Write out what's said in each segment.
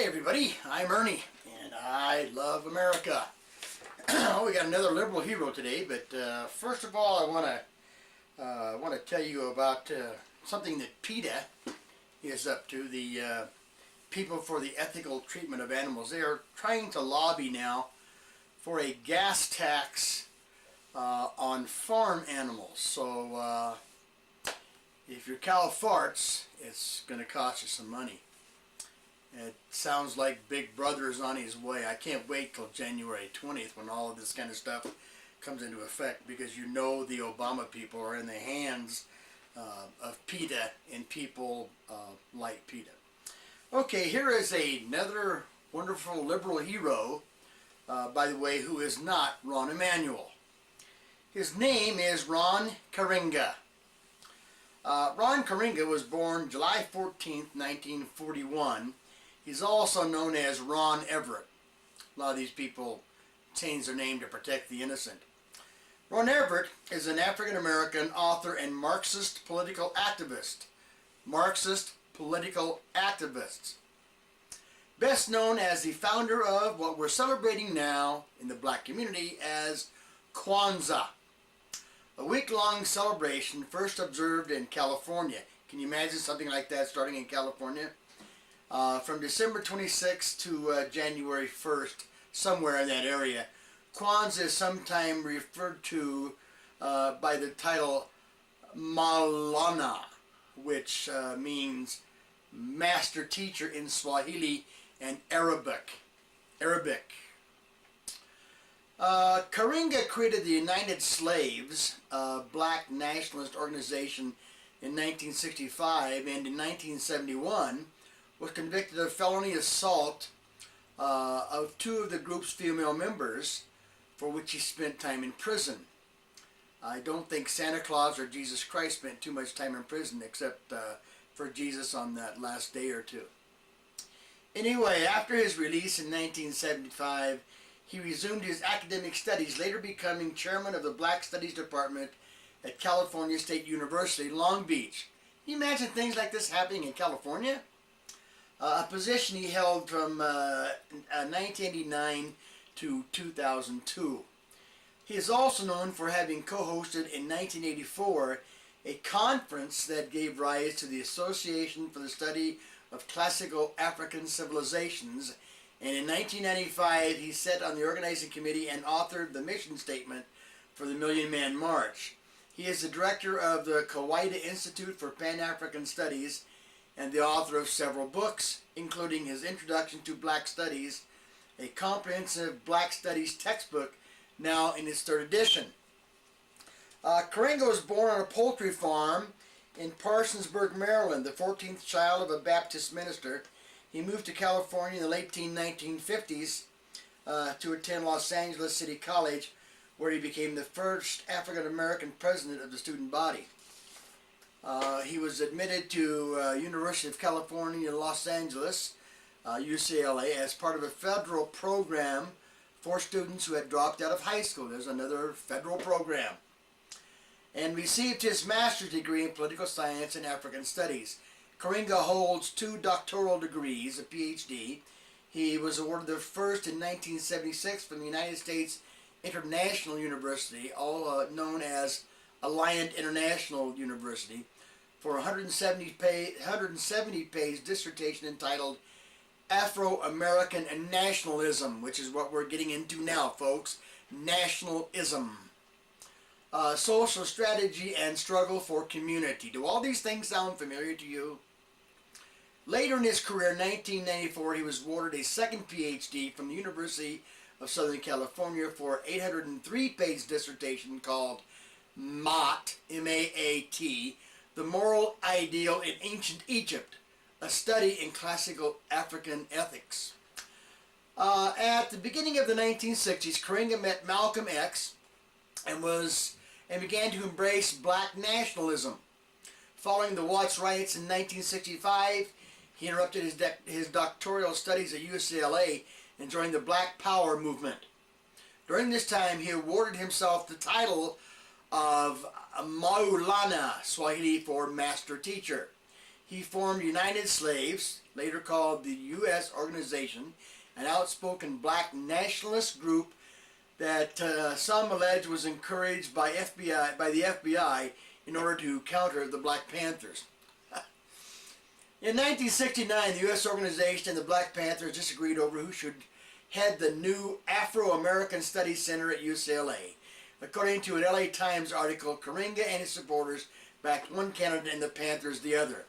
Hey everybody, I'm Ernie, and I love America. We got another liberal hero today, but first of all, I want to tell you about something that PETA is up to. The People for the Ethical Treatment of Animals. They are trying to lobby now for a gas tax on farm animals. So if your cow farts, it's going to cost you some money. It sounds like Big Brother is on his way. I can't wait till January 20th when all of this kind of stuff comes into effect, because you know the Obama people are in the hands of PETA and people like PETA. Okay, here is another wonderful liberal hero, by the way, who is not Rom Imanual. His name is Ron Karenga. Ron Karenga was born July 14th, 1941. He's also known as Ron Everett. A lot of these people change their name to protect the innocent. Ron Everett is an African-American author and Marxist political activist. Marxist political activists. Best known as the founder of what we're celebrating now in the black community as Kwanzaa. A week-long celebration first observed in California. Can you imagine something like that starting in California? From December 26th to January 1st, somewhere in that area. Kwanzaa is sometimes referred to by the title Maulana, which means master teacher in Swahili and Arabic. Karenga created the United Slaves, a black nationalist organization, in 1965, and in 1971 was convicted of felony assault of two of the group's female members, for which he spent time in prison. I don't think Santa Claus or Jesus Christ spent too much time in prison, except for Jesus on that last day or two. Anyway, after his release in 1975, he resumed his academic studies, later becoming chairman of the Black Studies Department at California State University, Long Beach. Can you imagine things like this happening in California? A position he held from 1989 to 2002. He is also known for having co-hosted in 1984 a conference that gave rise to the Association for the Study of Classical African Civilizations, and in 1995 he sat on the organizing committee and authored the mission statement for the Million Man March. He is the director of the Kawaida Institute for Pan-African Studies and the author of several books, including his Introduction to Black Studies, a comprehensive Black Studies textbook, now in its third edition. Karenga was born on a poultry farm in Parsonsburg, Maryland, the 14th child of a Baptist minister. He moved to California in the late 1950s to attend Los Angeles City College, where he became the first African-American president of the student body. He was admitted to University of California, Los Angeles, UCLA, as part of a federal program for students who had dropped out of high school. There's another federal program. And received his master's degree in political science and African studies. Karenga holds 2 doctoral degrees, a PhD. He was awarded the first in 1976 from the United States International University, all known as Alliant International University, for a 170-page dissertation entitled Afro-American Nationalism, which is what we're getting into now, folks. Nationalism. Social strategy and struggle for community. Do all these things sound familiar to you? Later in his career, in 1994, he was awarded a second PhD from the University of Southern California for an 803-page dissertation called MAAT, M-A-A-T, The Moral Ideal in Ancient Egypt, a study in classical African ethics. At the beginning of the 1960s, Karenga met Malcolm X and began to embrace black nationalism. Following the Watts riots in 1965, he interrupted his doctoral studies at UCLA and joined the Black Power movement. During this time, he awarded himself the title of Maulana, Swahili for master teacher. he formed United Slaves, later called the U.S. Organization, an outspoken black nationalist group that some allege was encouraged by the FBI in order to counter the Black Panthers. In 1969, the U.S. organization and the Black Panthers disagreed over who should head the new Afro-American Studies Center at UCLA. According to an LA Times article, Karenga and his supporters backed one candidate and the Panthers the other.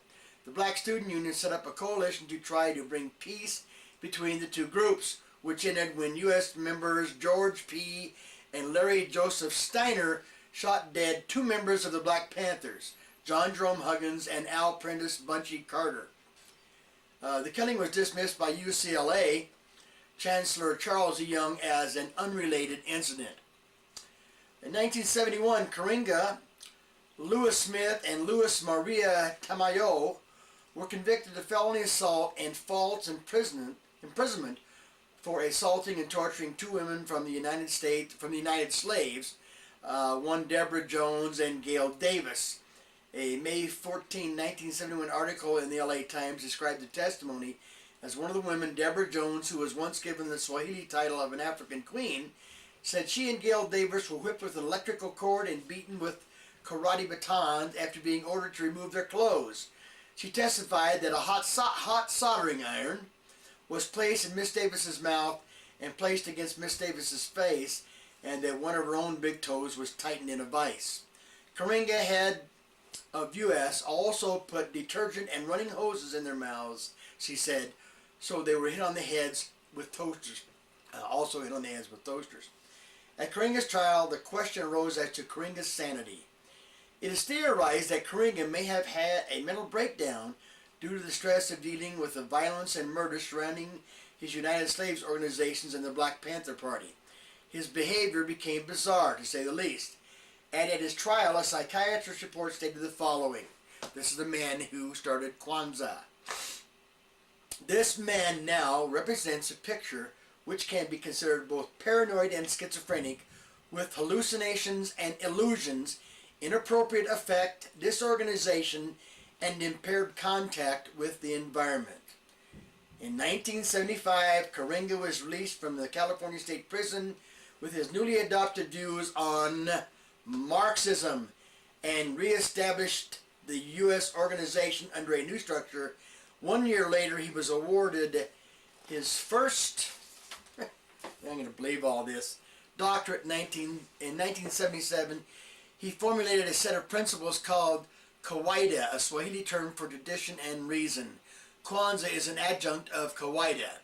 The Black Student Union set up a coalition to try to bring peace between the two groups, which ended when U.S. members George P. and Larry Joseph Steiner shot dead two members of the Black Panthers, John Jerome Huggins and Al Prentice Bunchy Carter. The killing was dismissed by UCLA Chancellor Charles E. Young as an unrelated incident. In 1971, Karenga, Lewis Smith, and Louis Maria Tamayo were convicted of felony assault and false imprisonment for assaulting and torturing two women from the United Slaves, one Deborah Jones and Gail Davis. A May 14, 1971 article in the LA Times described the testimony as one of the women, Deborah Jones, who was once given the Swahili title of an African queen, said she and Gail Davis were whipped with an electrical cord and beaten with karate batons after being ordered to remove their clothes. She testified that a hot soldering iron was placed in Miss Davis's mouth and placed against Miss Davis's face, and that one of her own big toes was tightened in a vise. Karenga, head of U.S., also put detergent and running hoses in their mouths, she said, so they were hit on the heads with toasters. Also hit on the heads with toasters. At Karenga's trial, the question arose as to Karenga's sanity. It is theorized that Karenga may have had a mental breakdown due to the stress of dealing with the violence and murder surrounding his United Slaves organizations and the Black Panther Party. His behavior became bizarre, to say the least. And at his trial, a psychiatrist report stated the following. This is the man who started Kwanzaa. This man now represents a picture which can be considered both paranoid and schizophrenic, with hallucinations and illusions, inappropriate affect, disorganization, and impaired contact with the environment. In 1975, Karenga was released from the California State Prison with his newly adopted views on Marxism and reestablished the U.S. organization under a new structure. 1 year later, he was awarded his first, I'm going to believe all this, doctorate in 1977. He formulated a set of principles called Kawaida, a Swahili term for tradition and reason. Kwanzaa is an adjunct of Kawaida.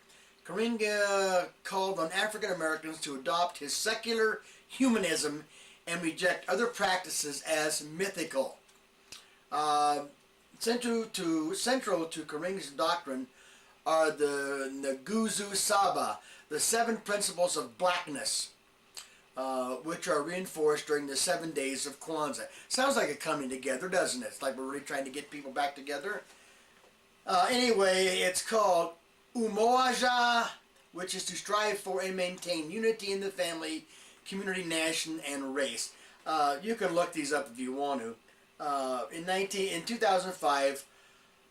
Karenga called on African Americans to adopt his secular humanism and reject other practices as mythical. Central to Karenga's doctrine are the Nguzo Saba, the 7 principles of blackness, which are reinforced during the 7 days of Kwanzaa. Sounds like a coming together, doesn't it? It's like we're really trying to get people back together. Anyway, it's called Umoja, which is to strive for and maintain unity in the family, community, nation, and race. You can look these up if you want to. In 2005,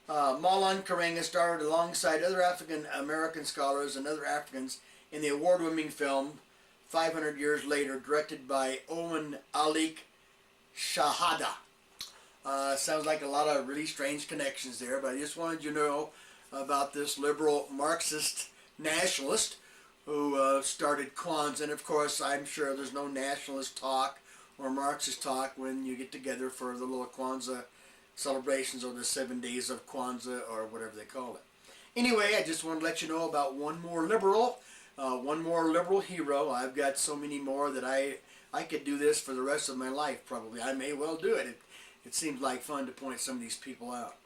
Malan Karenga starred alongside other African American scholars and other Africans in the award-winning film 500 Years Later, directed by Owen Alik Shahada. Sounds like a lot of really strange connections there, but I just wanted you to know about this liberal Marxist nationalist who started Kwanzaa. And of course, I'm sure there's no nationalist talk or Marxist talk when you get together for the little Kwanzaa celebrations or the 7 days of Kwanzaa or whatever they call it. Anyway, I just want to let you know about one more liberal hero. I've got so many more that I could do this for the rest of my life probably. I may well do it. It seems like fun to point some of these people out.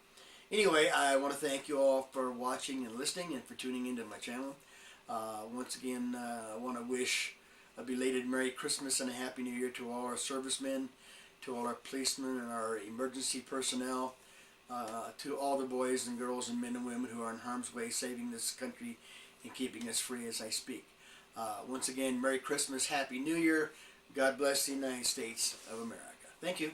Anyway, I want to thank you all for watching and listening and for tuning into my channel. Once again, I want to wish a belated Merry Christmas and a Happy New Year to all our servicemen, to all our policemen and our emergency personnel, to all the boys and girls and men and women who are in harm's way saving this country and keeping us free as I speak. Once again, Merry Christmas, Happy New Year. God bless the United States of America. Thank you.